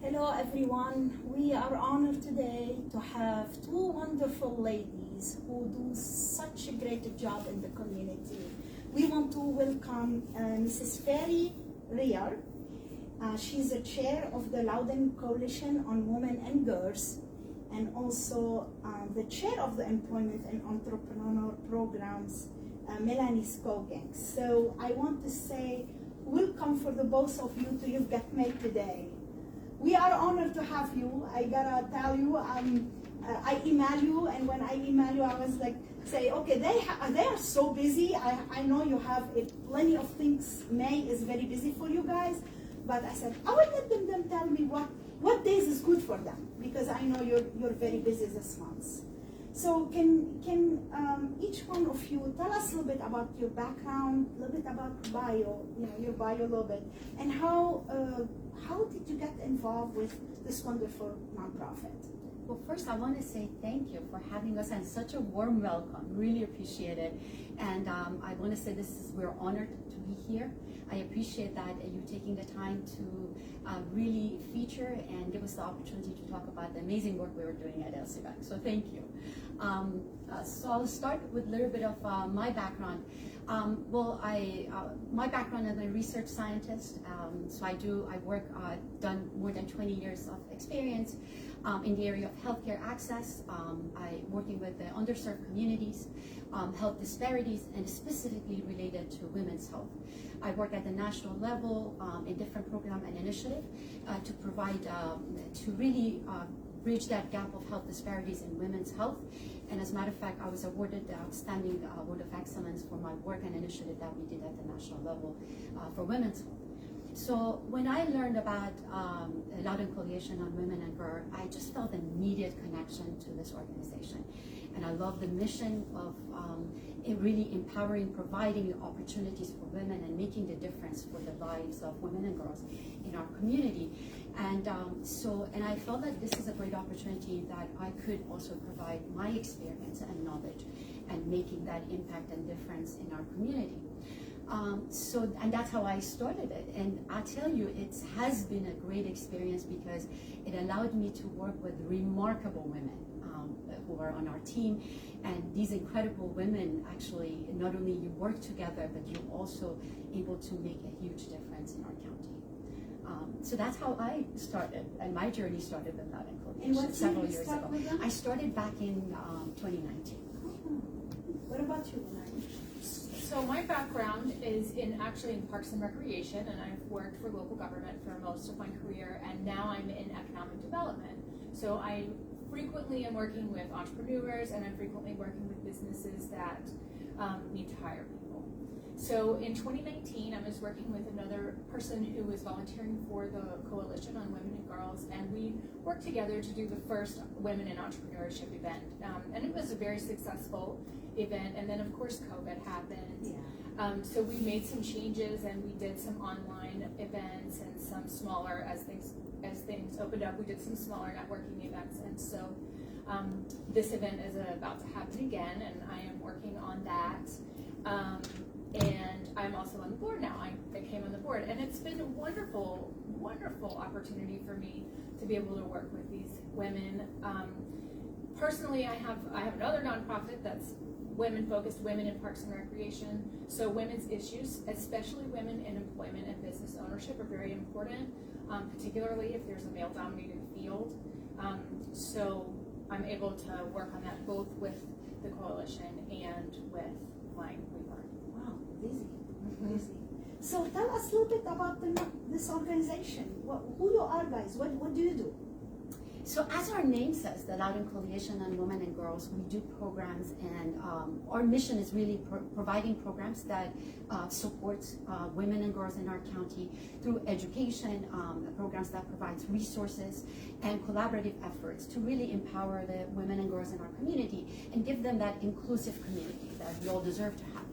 Hello everyone, we are honored today to have two wonderful ladies who do such a great job in the community. We want to welcome Mrs. Ferri Riar. She's the chair of the Loudon Coalition on Women and Girls, and also the chair of the Employment and Entrepreneur Programs, Melanie Scoggins. So I want to say welcome for the both of you to You've Got Mail today. We are honored to have you. I gotta tell you, I email you, and when I email you, I was like, say, okay, they are so busy. I know you have plenty of things. May is very busy for you guys, but I said I will let them tell me what days is good for them, because I know you're very busy this month. So can each one of you tell us a little bit about your background, a little bit about your bio a little bit, and how did you get involved with this wonderful nonprofit? Well, first I want to say thank you for having us and such a warm welcome. Really appreciate it. And I want to say we're honored to be here. I appreciate that you taking the time to really feature and give us the opportunity to talk about the amazing work we were doing at LCWAG. So thank you. So I'll start with a little bit of my background. My background as a research scientist. Done more than 20 years of experience in the area of healthcare access, working with the underserved communities, health disparities, and specifically related to women's health. I work at the national level in different program and initiative to provide, to really bridge that gap of health disparities in women's health. And as a matter of fact, I was awarded the Outstanding Award of Excellence for my work and initiative that we did at the national level for women's health. So when I learned about the Loudon Coalition on Women and Girls, I just felt an immediate connection to this organization. And I love the mission of it really empowering, providing opportunities for women and making the difference for the lives of women and girls in our community. And and I felt that this is a great opportunity that I could also provide my experience and knowledge and making that impact and difference in our community. And that's how I started it. And I tell you, it has been a great experience because it allowed me to work with remarkable women who are on our team. And these incredible women, actually, not only you work together, but you're also able to make a huge difference in our county. So that's how I started, and my journey started with Loudon Coalition several years ago. I started back in 2019. What about you, Melanie? So my background is actually in Parks and Recreation, and I've worked for local government for most of my career, and now I'm in economic development. So I frequently am working with entrepreneurs, and I'm frequently working with businesses that need to hire people. So in 2019, I was working with another person who was volunteering for the Coalition on Women and Girls, and we worked together to do the first Women in Entrepreneurship event. And it was a very successful event, and then of course COVID happened. Yeah. So we made some changes, and we did some online events and some smaller, as things opened up, we did some smaller networking events. And so this event is about to happen again, and I am working on that. And I'm also on the board now. I came on the board, and it's been a wonderful, wonderful opportunity for me to be able to work with these women. Personally, I have another nonprofit that's women-focused, Women in Parks and Recreation. So women's issues, especially women in employment and business ownership, are very important, particularly if there's a male-dominated field. So I'm able to work on that both with the coalition and with my Riar. Wow, busy, busy. So tell us a little bit about this organization. Who you are, guys? What do you do? So as our name says, the Loudon Coalition on Women and Girls, we do programs, and our mission is really providing programs that support women and girls in our county through education, programs that provides resources and collaborative efforts to really empower the women and girls in our community and give them that inclusive community that we all deserve to have.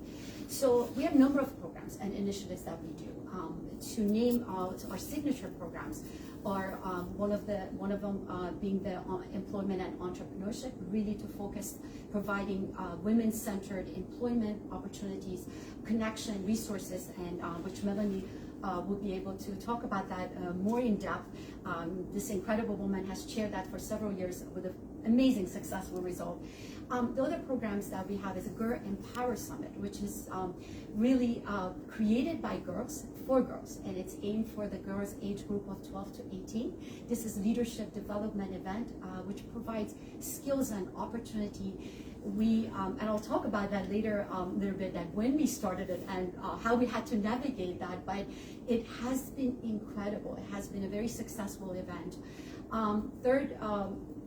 So we have a number of programs and initiatives that we do. To name our signature programs are one of them being the employment and entrepreneurship, really to focus providing women-centered employment opportunities, connection, resources, and which Melanie will be able to talk about that more in depth. This incredible woman has chaired that for several years with an amazing successful result. The other programs that we have is a Girl Empower Summit, which is really created by girls for girls, and it's aimed for the girls age group of 12 to 18. This is leadership development event, which provides skills and opportunity. And I'll talk about that later a little bit, that when we started it and how we had to navigate that, but it has been incredible. It has been a very successful event. Third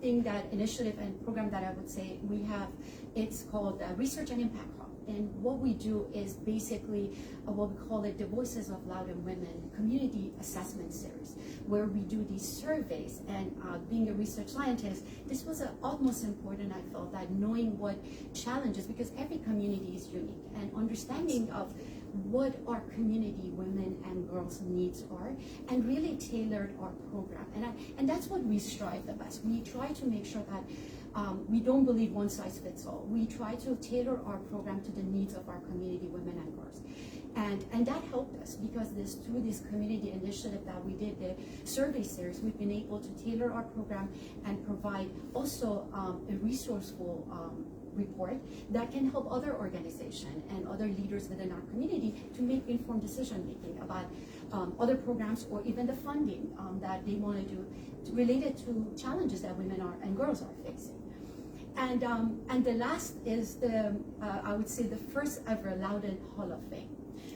thing, that initiative and program that I would say we have, it's called Research and Impact Hub. And what we do is basically what we call it the Voices of Loudoun Women Community Assessment Series, where we do these surveys. And being a research scientist, this was utmost important, I felt, that knowing what challenges, because every community is unique, and understanding of what our community women and girls needs are, and really tailored our program. And that's what we strive the best. We try to make sure that we don't believe one size fits all. We try to tailor our program to the needs of our community women and girls. And that helped us, because through this community initiative that we did, the survey series, we've been able to tailor our program and provide also a resourceful report that can help other organizations and other leaders within our community to make informed decision making about other programs, or even the funding that they want to do related to challenges that women and girls are facing. And the last is I would say the first ever Loudoun Hall of Fame.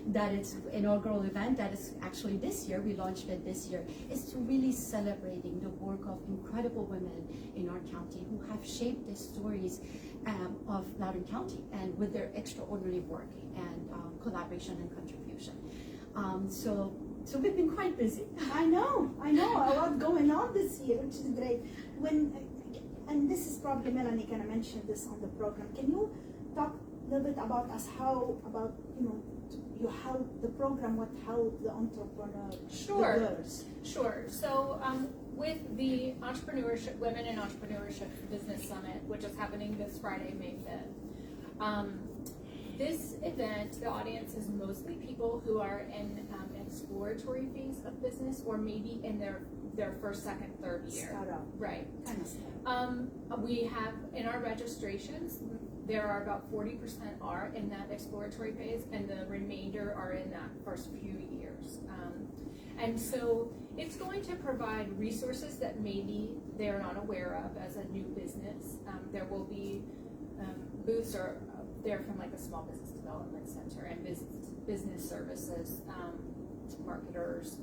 That it's an inaugural event that is actually this year, we launched it this year, is to really celebrating the work of incredible women in our county who have shaped the stories of Loudoun County, and with their extraordinary work and collaboration and contribution. So we've been quite busy. I know, a lot going on this year, which is great. And this is probably Melanie kind of mentioned this on the program. Can you talk a little bit about you help the program, what helped the entrepreneurs, Sure. the girls? Sure. So with the Entrepreneurship, Women in Entrepreneurship Business Summit, which is happening this Friday, May 5th, this event, the audience is mostly people who are in exploratory phase of business, or maybe in their first, second, third year. Startup. Right. Kind of stuff. We have, in our registrations, there are about 40% are in that exploratory phase, and the remainder are in that first few years. And so it's going to provide resources that maybe they're not aware of as a new business. There will be booths or there from like a small business development center and business services, marketers,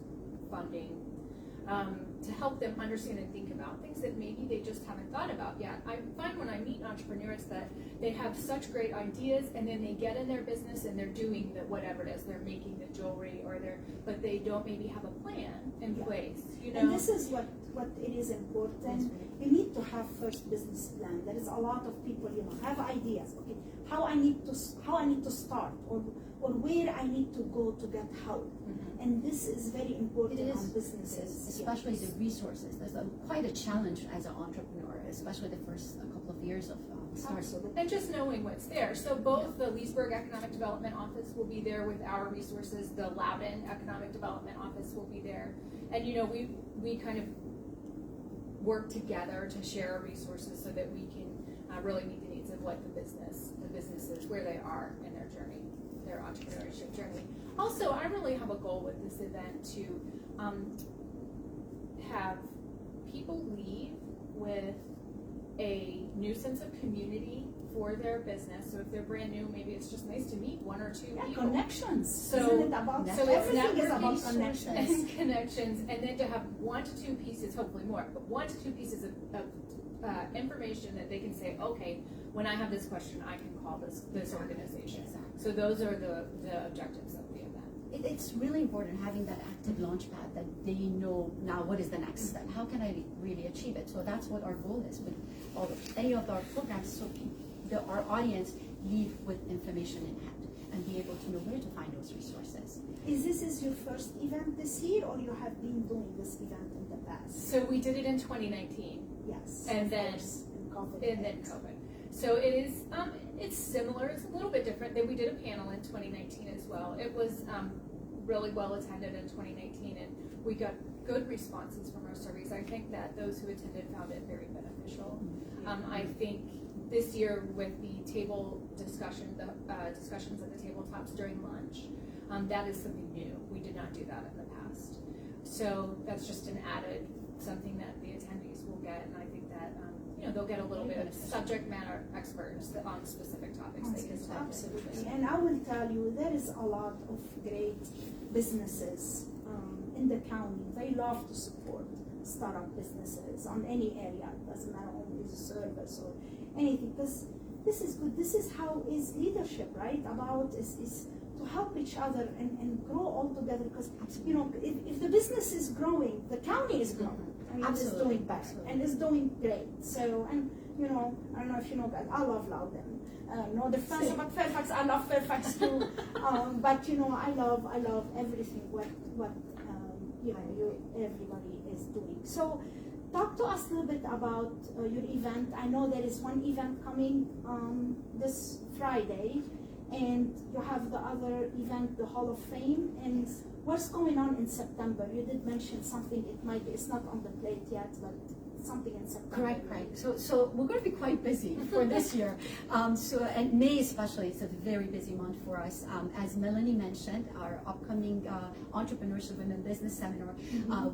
funding, to help them understand and think about things that maybe they just haven't thought about yet. I find when I meet entrepreneurs that they have such great ideas, and then they get in their business and they're doing whatever it is, they're making the jewelry, but they don't maybe have a plan in place. You know? And this is what it is important. You need to have first business plan. There is a lot of people, have ideas. Okay, how I need to start, or where I need to go to get help. Mm-hmm. And this is very important on businesses. Especially the resources. There's quite a challenge as an entrepreneur, especially the first couple of years of start. And just knowing what's there. So both the Leesburg Economic Development Office will be there with our resources. The Loudoun Economic Development Office will be there. And we kind of work together to share resources so that we can really meet the needs of what the businesses, where they are in their journey, their entrepreneurship journey. Also, I really have a goal with this event to have people leave with a new sense of community for their business. So if they're brand new, maybe it's just nice to meet one or two people. Connections. So, isn't it about everything is about connections. And connections, and then to have 1 to 2 pieces, hopefully more, but 1 to 2 pieces of information that they can say, okay, when I have this question, I can call this organization. Exactly. So those are the objectives of the event. It's really important having that active launch pad, that they know now what is the next step. How can I really achieve it? So that's what our goal is with any of our programs, so our audience leave with information in hand and be able to know where to find those resources. Is this your first event this year, or you have been doing this event in the past? So we did it in 2019. Yes. And then COVID. So it is, it's similar. It's a little bit different. Then we did a panel in 2019 as well. It was really well attended in 2019, and we got good responses from our surveys. I think that those who attended found it very beneficial. I think this year with the table discussion, the discussions at the tabletops during lunch, that is something new. We did not do that in the past. So that's just an added something that the attendees will get, and I think that they'll get a little bit of subject matter experts on specific topics they can step Absolutely, and I will tell you, there is a lot of great businesses in the county. They love to support startup businesses on any area. It doesn't matter only the service or anything, because this is good. This is how is leadership, right? About is to help each other and grow all together, because if the business is growing, the county is growing. I mean, it's doing better and it's doing great. So, and I don't know if you know, but I love Loudon. No defense about Fairfax. I love Fairfax too. But I love everything what everybody is doing. So, talk to us a little bit about your event. I know there is one event coming this Friday, and you have the other event, the Hall of Fame, and what's going on in September? You did mention something. It's not on the plate yet, but something in September. Correct. So we're going to be quite busy for this year. And May especially is a very busy month for us. As Melanie mentioned, our upcoming Entrepreneurship Women Business Seminar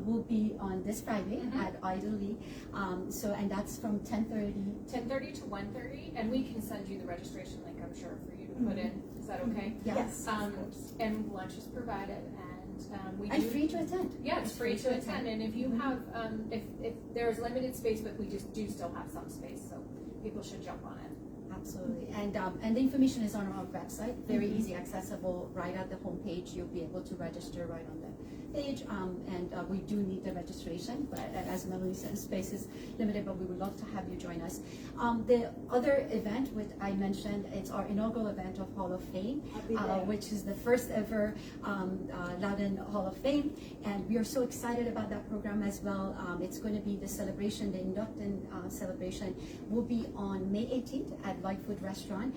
will be on this Friday at Idly. And that's from 10:30 to 1:30, and we can send you the registration link, I'm sure, for you to put in. Is that okay? Yes. And lunch is provided, and free to attend. Yeah, it's free to attend. And if you have, if there's limited space, but we just do still have some space, so people should jump on it. Absolutely, and the information is on our website, very easy accessible, right at the homepage. You'll be able to register right on the page, and we do need the registration, but as Melanie said, space is limited, but we would love to have you join us. The other event, which I mentioned, it's our inaugural event of Hall of Fame, which is the first ever Loudon Hall of Fame, and we are so excited about that program as well. It's going to be the celebration, the induction celebration will be on May 18th at Lightfoot Restaurant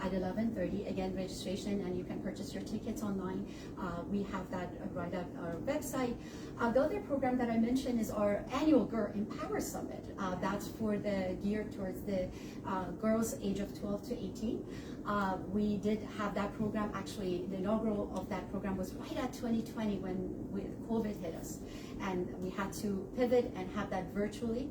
at 11:30. Again, registration, and you can purchase your tickets online. We have that right at our website. The other program that I mentioned is our annual Girl Empower Summit. That's for the geared towards the girls age of 12 to 18. We did have that program. Actually, the inaugural of that program was right at 2020 when COVID hit us, and we had to pivot and have that virtually.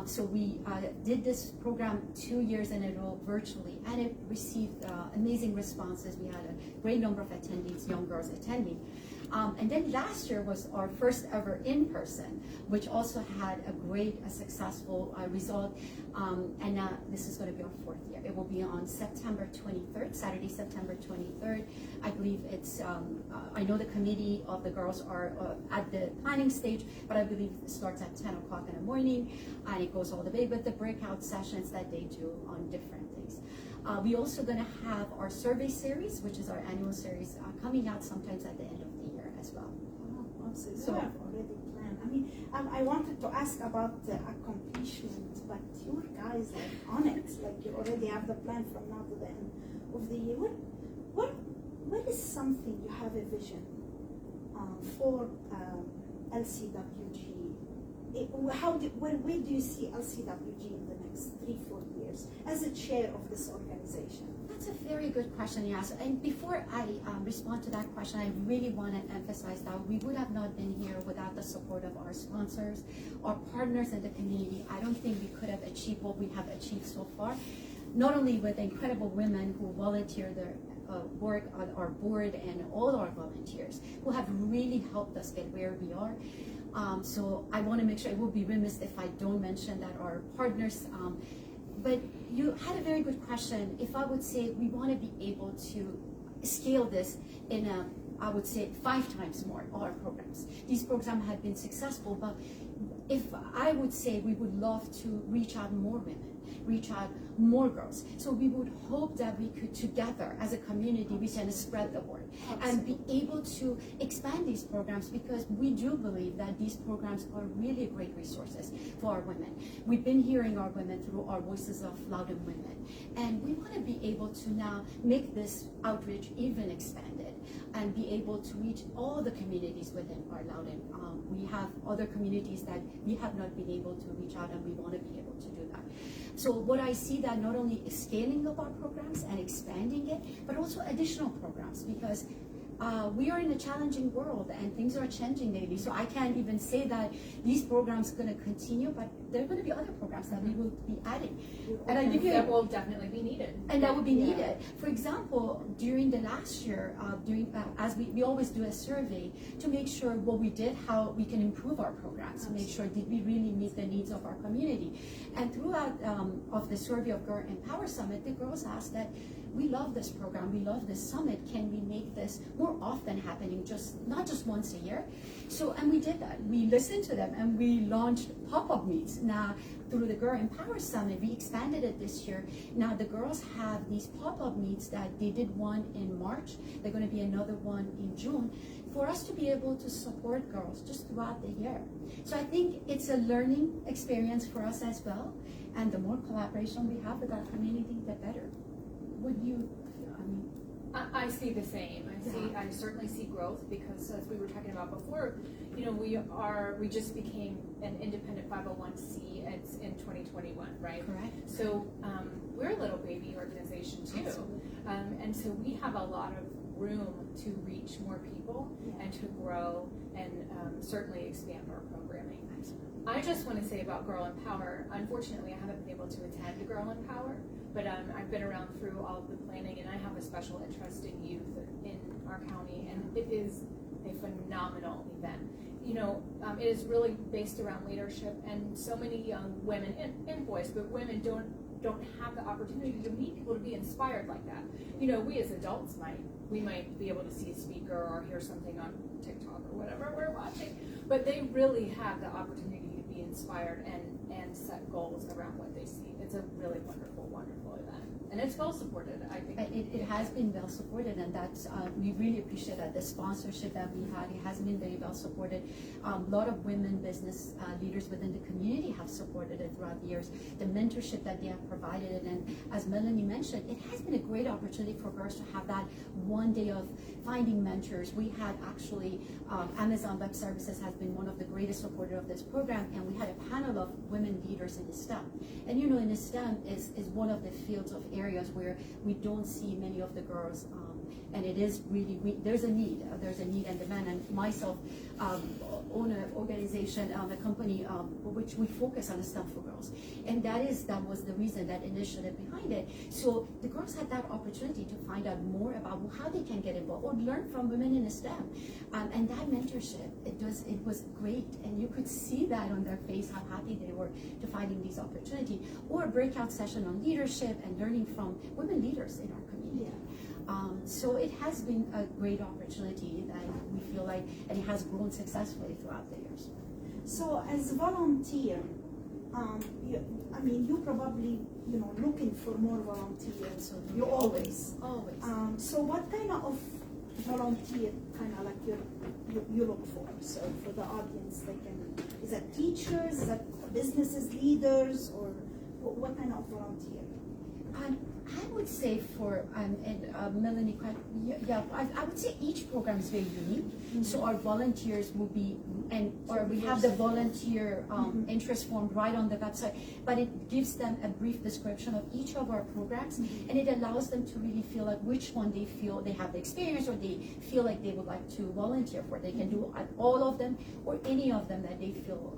So we did this program 2 years in a row virtually, and it received amazing responses. We had a great number of attendees, young girls attending. And then last year was our first ever in person, which also had a great, successful result. And this is going to be our 4th year. It will be on September 23rd, Saturday, September 23rd. I believe it's, I know the committee of the girls are at the planning stage, but I believe it starts at 10 o'clock in the morning, and it goes all the way with the breakout sessions that they do on different days. We also going to have our survey series, which is our annual series, coming out sometimes at the end of the year as well. So you have already planned. I mean, I wanted to ask about the accomplishment, but you guys are on it. Like you already have the plan from now to the end of the year. What is something you have a vision for LCWG? Where do you see LCWG in the next 3-4 years as a chair of this organization? That's a very good question, yes. And before I respond to that question, I really want to emphasize that we would have not been here without the support of our sponsors, our partners in the community. I don't think we could have achieved what we have achieved so far, not only with incredible women who volunteer their work on our board and all our volunteers who have really helped us get where we are. So I want to make sure, it will be remiss if I don't mention that our partners, but you had a very good question. If I would say we want to be able to scale this in I would say 5 times more, all our programs. These programs have been successful, but if I would say we would love to reach out more women, reach out more girls. So we would hope that we could together as a community, we can spread the word and be able to expand these programs, because we do believe that these programs are really great resources for our women. We've been hearing our women through our Voices of Loudoun Women, and we want to be able to now make this outreach even expanded and be able to reach all the communities within our Loudoun. We have other communities that we have not been able to reach out, and we want to be able to do that. So what I see that not only is scaling up our programs and expanding it, but also additional programs, because we are in a challenging world and things are changing daily. So I can't even say that these programs are going to continue, but there are going to be other programs that we will be adding. And I give you that will definitely be needed. And that would be needed. For example, during the last year, as we always do a survey to make sure what we did, how we can improve our programs, to make sure did we really meet the needs of our community. And throughout of the survey of Girl Empower Summit, the girls asked that we love this program, we love this summit. Can we make this more often happening, not just once a year? So, and we did that. We listened to them and we launched pop-up meets. Now, through the Girl Empower Summit, we expanded it this year. Now the girls have these pop-up meets that they did one in March. They're going to be another one in June, for us to be able to support girls just throughout the year. So I think it's a learning experience for us as well. And the more collaboration we have with our community, the better. Would you, I see the same. I certainly see growth, because as we were talking about before, we just became an independent 501c. It's in 2021, right? Correct. So we're a little baby organization too, and so we have a lot of room to reach more people and to grow and certainly expand our programming. I just want to say about Girl Empower, unfortunately I haven't been able to attend Girl Empower, but I've been around through all of the planning, and I have a special interest in youth in our county, and it is a phenomenal event. It is really based around leadership, and so many young women and boys, but women don't have the opportunity to meet people, to be inspired like that. We as adults might be able to see a speaker or hear something on TikTok or whatever we're watching, but they really have the opportunity to be inspired and set goals around what they see. It's a really wonderful, wonderful event. And it's well supported, I think. It has been well supported, and that's we really appreciate that. The sponsorship that we had, it has been very well supported. A lot of women business leaders within the community have supported it throughout the years. The mentorship that they have provided it, and as Melanie mentioned, it has been a great opportunity for girls to have that one day of finding mentors. We had actually, Amazon Web Services has been one of the greatest supporters of this program, and we had a panel of women leaders in STEM. And in STEM is one of the fields of areas where we don't see many of the girls, and it is really, there's a need and demand. And myself own an organization, a company which we focus on STEM for girls, and that was the reason, that initiative behind it. So the girls had that opportunity to find out more about how they can get involved or learn from women in STEM, and that mentorship, it was great, and you could see that on their face how happy they were to finding these opportunities, or a breakout session on leadership and learning from women leaders in our community. So it has been a great opportunity that we feel like, and it has grown successfully throughout the years. So as a volunteer, you probably, looking for more volunteers. So You always. So what kind of volunteer you look for? So for the audience, is that teachers, is that businesses, leaders, or what kind of volunteer? I would say for Melanie, I would say each program is very unique. Mm-hmm. So our volunteers will be, we have the volunteer interest form right on the website, but it gives them a brief description of each of our programs, and it allows them to really feel like which one they feel they have the experience, or they feel like they would like to volunteer for. They can do all of them or any of them that they feel.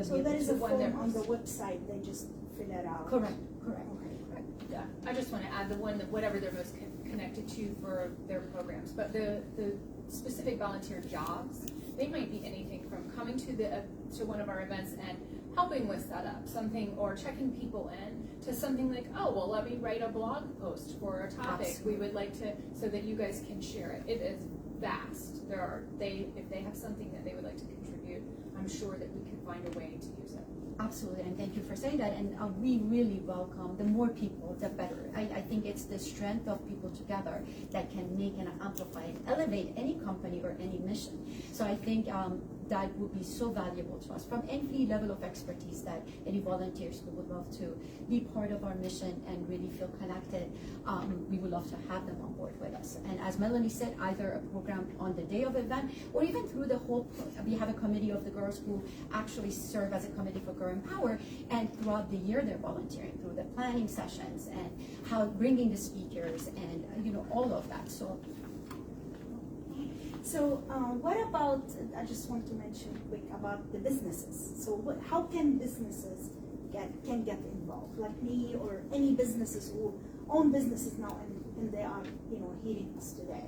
So there is a form on the website. They just fill it out. Correct. Yeah, I just want to add whatever they're most connected to for their programs. But the specific volunteer jobs, they might be anything from coming to one of our events and helping with setup, something, or checking people in, to something like, let me write a blog post for a topic. Absolutely. We would like to, so that you guys can share it. It is vast. If they have something that they would like to contribute, I'm sure that we can find a way to use it. Absolutely, and thank you for saying that. And we really welcome the more people, the better. I think it's the strength of people together that can make and amplify and elevate any company or any mission. So I think that would be so valuable to us from any level of expertise that any volunteers who would love to be part of our mission and really feel connected, we would love to have them on board with us. And as Melanie said, either a program on the day of event or even through the whole, we have a committee of the girls who actually serve as a committee for Girl Empower, and throughout the year they're volunteering through the planning sessions and how bringing the speakers and all of that. So what about, I just want to mention quick about the businesses. So how can businesses get involved, like me or any businesses who own businesses now and they are hearing us today?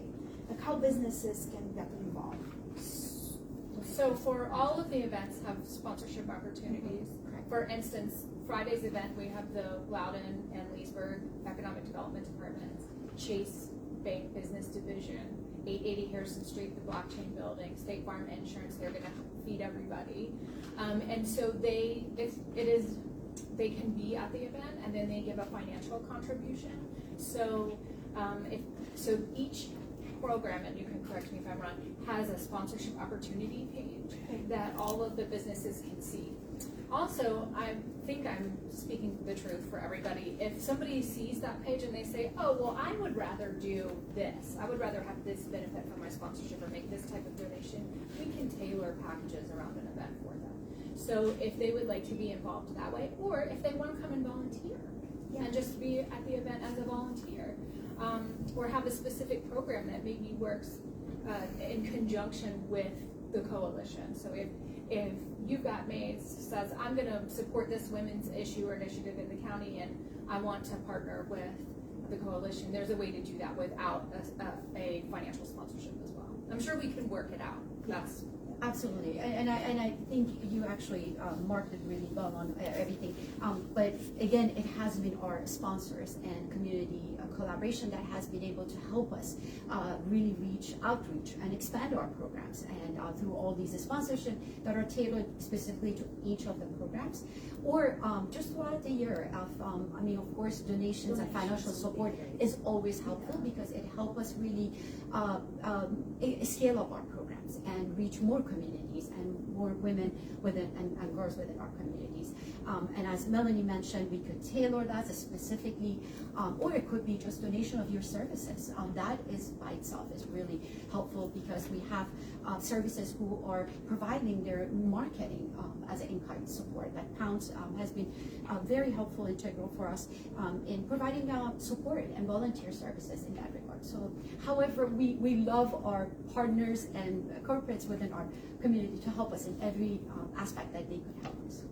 Like how businesses can get involved? So for all of the events have sponsorship opportunities. For instance, Friday's event, we have the Loudoun and Leesburg Economic Development Departments, Chase Bank Business Division, 880 Harrison Street, the Blockchain Building, State Farm Insurance. They're going to feed everybody, and so they can be at the event and then they give a financial contribution. So each program, and you can correct me if I'm wrong, has a sponsorship opportunity page that all of the businesses can see. Also, I think I'm speaking the truth for everybody. If somebody sees that page and they say, oh, well, I would rather do this. I would rather have this benefit from my sponsorship or make this type of donation. We can tailor packages around an event for them. So if they would like to be involved that way, or if they want to come and volunteer and just be at the event as a volunteer, or have a specific program that maybe works in conjunction with the coalition. So if You've Got Maids says, I'm going to support this women's issue or initiative in the county and I want to partner with the coalition, there's a way to do that without a financial sponsorship as well. I'm sure we can work it out. That's Absolutely, and I think you actually marked it really well on everything. But again, it has been our sponsors and community collaboration that has been able to help us really outreach and expand our programs. And through all these sponsorships that are tailored specifically to each of the programs, or just throughout the year. Of course, donations and financial support is always helpful because it helps us really scale up our programs and reach more communities and more women within and girls within our communities. And as Melanie mentioned, we could tailor that specifically, or it could be just donation of your services. That is by itself is really helpful because we have services who are providing their marketing as an in-kind support. That Pounds has been very helpful, integral for us in providing support and volunteer services in that regard. So, however, we love our partners and corporates within our community to help us in every aspect that they could help us.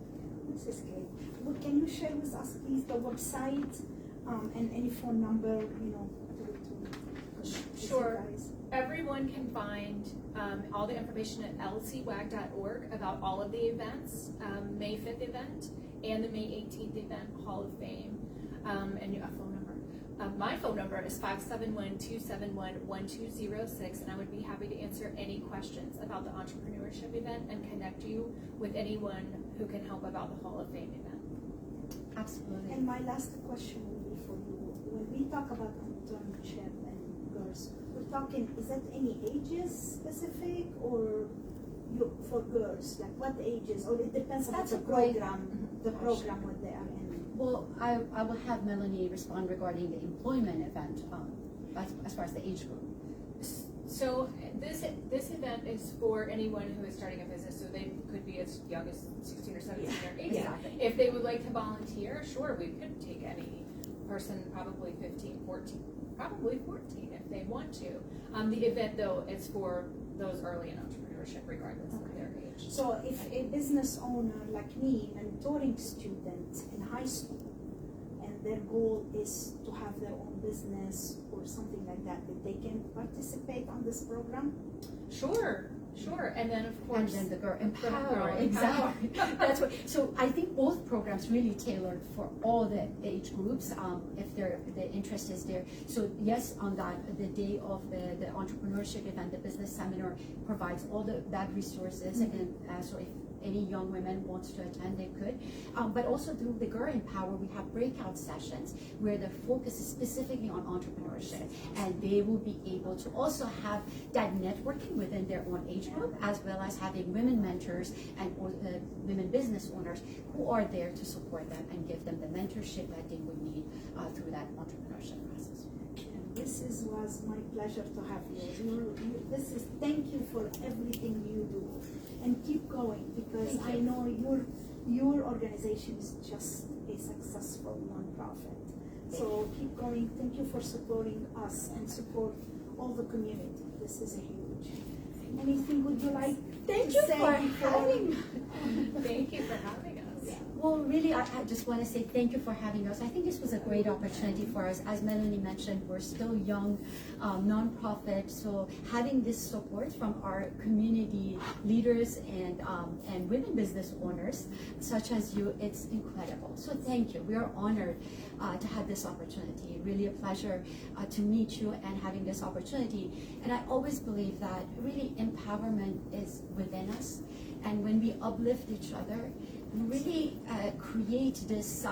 This is great. Well, can you share with us, please, the website and any phone number, Sure. Everyone can find all the information at LCWAG.org about all of the events, May 5th event and the May 18th event, Hall of Fame, and a phone number. My phone number is 571-271-1206, and I would be happy to answer any questions about the entrepreneurship event and connect you with anyone who can help about the Hall of Fame event. Absolutely. And my last question will be for you. When we talk about internship and girls, we're talking, is that any ages specific or for girls? Like what ages? Or it depends on the program, what they are in. Well, I will have Melanie respond regarding the employment event as far as the age group. So this event is for anyone who is starting a business, so they could be as young as 16 or 17 or 18. Exactly. If they would like to volunteer, sure, we could take any person, probably 15, 14, probably 14 if they want to. The event, though, is for those early in entrepreneurship, regardless of their age. So if a business owner like me, mentoring students in high school, and their goal is to have their own business or something like that they can participate on this program? Sure. And then of course, and then the Girl Empower. Girl Exactly. That's what. So I think both programs really tailored for all the age groups, if the interest is there. So yes, on the day of the entrepreneurship event, the business seminar provides all that resources, and so if any young women wants to attend, they could. But also through the Girl Empower, we have breakout sessions where the focus is specifically on entrepreneurship, and they will be able to also have that networking within their own age group, as well as having women mentors and women business owners who are there to support them and give them the mentorship that they would need through that entrepreneurship process. Was my pleasure to have you. Thank you for everything you do, and keep going, because I know your organization is just a successful nonprofit. So keep going. Thank you for supporting us and support all the community. This is a huge. Anything would you like? Thank you for having. Thank you for having us. Well, really, I just want to say thank you for having us. I think this was a great opportunity for us. As Melanie mentioned, we're still young, nonprofit, so having this support from our community leaders and women business owners, such as you, it's incredible. So thank you. We are honored to have this opportunity. Really a pleasure to meet you and having this opportunity. And I always believe that really empowerment is within us. And when we uplift each other, really create this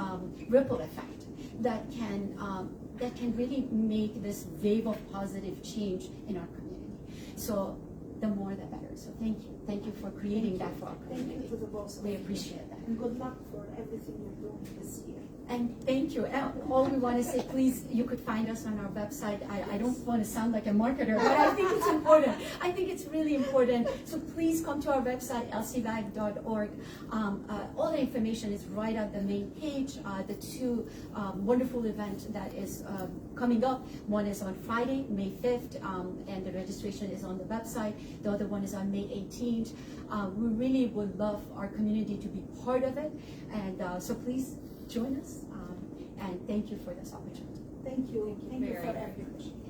ripple effect that can really make this wave of positive change in our community. So the more the better. So thank you for creating that for our community. Thank you to the boss. We appreciate that. And good luck for everything you're doing this year. And thank you. And all we want to say, please, you could find us on our website. I don't want to sound like a marketer, but I think it's important. I think it's really important. So please come to our website, lcwag.org. All the information is right on the main page. The two wonderful events that is coming up. One is on Friday, May 5th, and the registration is on the website. The other one is on May 18th. We really would love our community to be part of it. And so please, join us, and thank you for this opportunity. Thank you. Thank you for very everything.